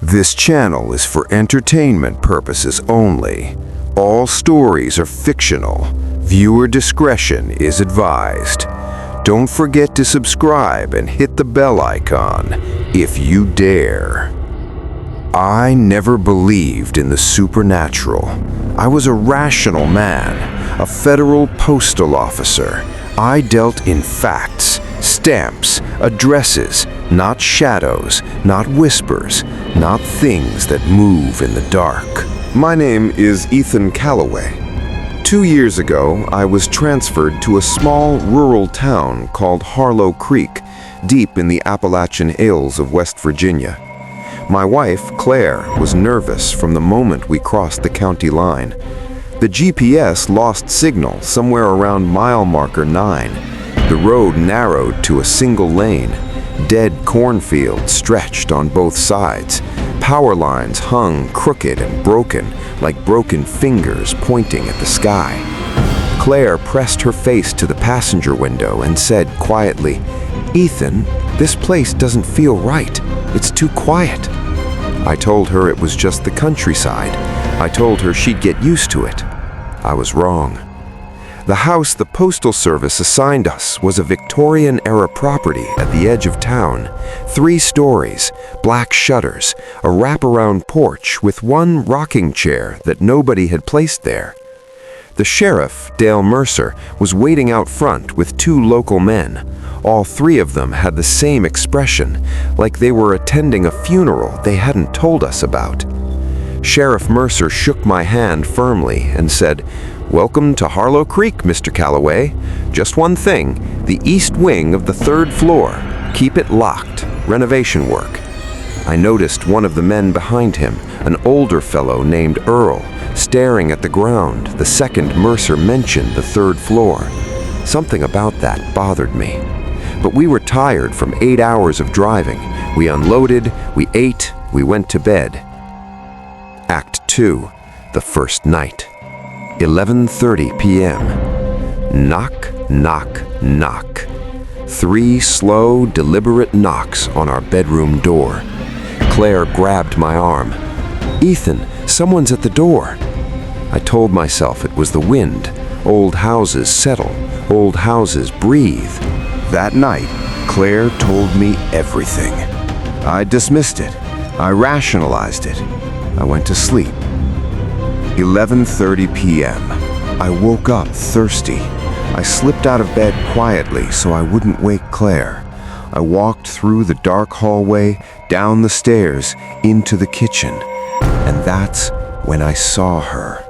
This channel is for entertainment purposes only. All stories are fictional. Viewer discretion is advised. Don't forget to subscribe and hit the bell icon if you dare. I never believed in the supernatural. I was a rational man, a federal postal officer. I dealt in facts, stamps, addresses, not shadows, not whispers, not things that move in the dark. My name is Ethan Calloway. 2 years ago, I was transferred to a small rural town called Harlow Creek, deep in the Appalachian Hills of West Virginia. My wife, Claire, was nervous from the moment we crossed the county line. The GPS lost signal somewhere around mile marker 9. The road narrowed to a single lane. Dead cornfields stretched on both sides. Power lines hung crooked and broken, like broken fingers pointing at the sky. Claire pressed her face to the passenger window and said quietly, "Ethan, this place doesn't feel right. It's too quiet." I told her it was just the countryside. I told her she'd get used to it. I was wrong. The house the Postal Service assigned us was a Victorian-era property at the edge of town. 3 stories, black shutters, a wraparound porch with one rocking chair that nobody had placed there. The sheriff, Dale Mercer, was waiting out front with 2 local men. All 3 of them had the same expression, like they were attending a funeral they hadn't told us about. Sheriff Mercer shook my hand firmly and said, "Welcome to Harlow Creek, Mr. Calloway. Just one thing, the east wing of the 3rd floor. Keep it locked. Renovation work." I noticed one of the men behind him, an older fellow named Earl, staring at the ground the second Mercer mentioned the 3rd floor. Something about that bothered me. But we were tired from 8 hours of driving. We unloaded, we ate, we went to bed. Act 2, the first night. 11:30 p.m. Knock, knock, knock. 3 slow, deliberate knocks on our bedroom door. Claire grabbed my arm. "Ethan, someone's at the door." I told myself it was the wind. Old houses settle. Old houses breathe. That night, Claire told me everything. I dismissed it. I rationalized it. I went to sleep. 11:30 p.m. I woke up thirsty. I slipped out of bed quietly so I wouldn't wake Claire. I walked through the dark hallway, down the stairs, into the kitchen. And that's when I saw her.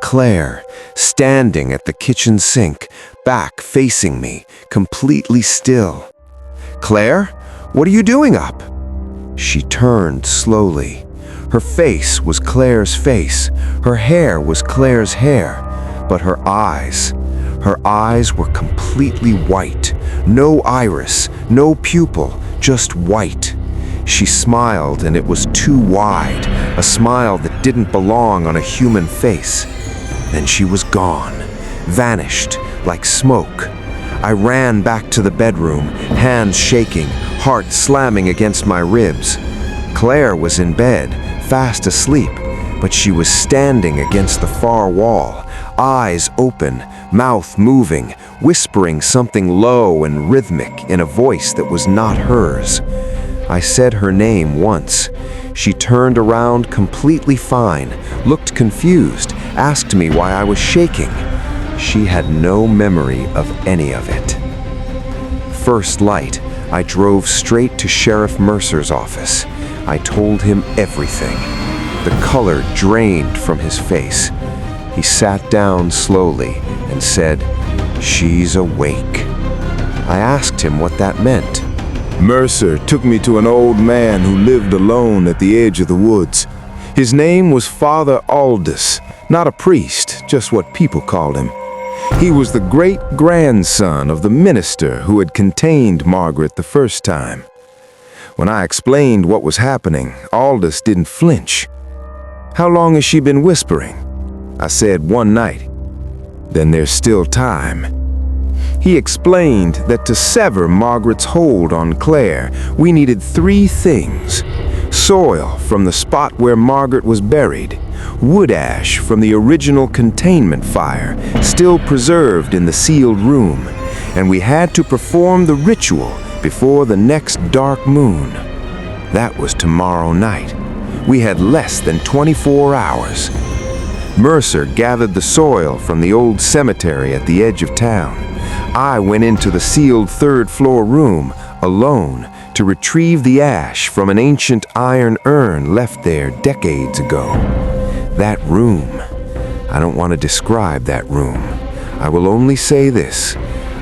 Claire, standing at the kitchen sink, back facing me, completely still. "Claire, what are you doing up?" She turned slowly. Her face was Claire's face. Her hair was Claire's hair. But her eyes were completely white. No iris, no pupil, just white. She smiled and it was too wide, a smile that didn't belong on a human face. Then she was gone, vanished like smoke. I ran back to the bedroom, hands shaking, heart slamming against my ribs. Claire was in bed, fast asleep, but she was standing against the far wall, eyes open, mouth moving, whispering something low and rhythmic in a voice that was not hers. I said her name once. She turned around completely fine, looked confused, asked me why I was shaking. She had no memory of any of it. First light, I drove straight to Sheriff Mercer's office. I told him everything. The color drained from his face. He sat down slowly and said, "She's awake." I asked him what that meant. "Mercer took me to an old man who lived alone at the edge of the woods. His name was Father Aldous, not a priest, just what people called him. He was the great-grandson of the minister who had contained Margaret the first time. When I explained what was happening, Aldous didn't flinch. 'How long has she been whispering?' I said, 1 night. 'Then there's still time.' He explained that to sever Margaret's hold on Claire, we needed 3 things: soil from the spot where Margaret was buried, wood ash from the original containment fire still preserved in the sealed room, and we had to perform the ritual before the next dark moon. That was tomorrow night. We had less than 24 hours. Mercer gathered the soil from the old cemetery at the edge of town. I went into the sealed third-floor room alone to retrieve the ash from an ancient iron urn left there decades ago. That room. I don't want to describe that room. I will only say this.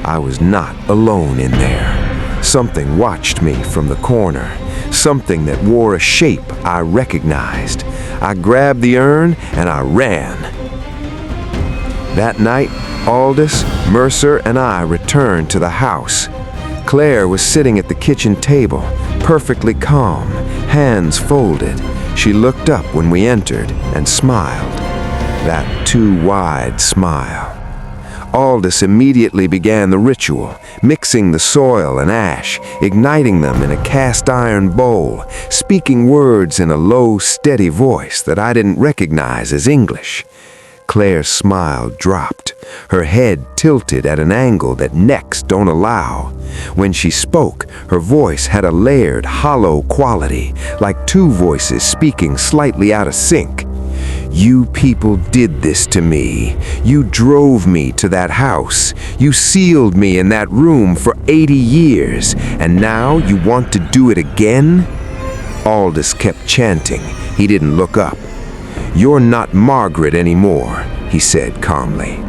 I was not alone in there. Something watched me from the corner. Something that wore a shape I recognized. I grabbed the urn and I ran. That night, Aldous, Mercer, and I returned to the house. Claire was sitting at the kitchen table, perfectly calm, hands folded. She looked up when we entered and smiled. That too wide smile. Aldous immediately began the ritual, mixing the soil and ash, igniting them in a cast-iron bowl, speaking words in a low, steady voice that I didn't recognize as English. Claire's smile dropped, her head tilted at an angle that necks don't allow. When she spoke, her voice had a layered, hollow quality, like two voices speaking slightly out of sync. You people did this to me. You drove me to that house. You sealed me in that room for 80 years, and now you want to do it again? Aldous kept chanting. He didn't look up. You're not Margaret anymore, he said calmly.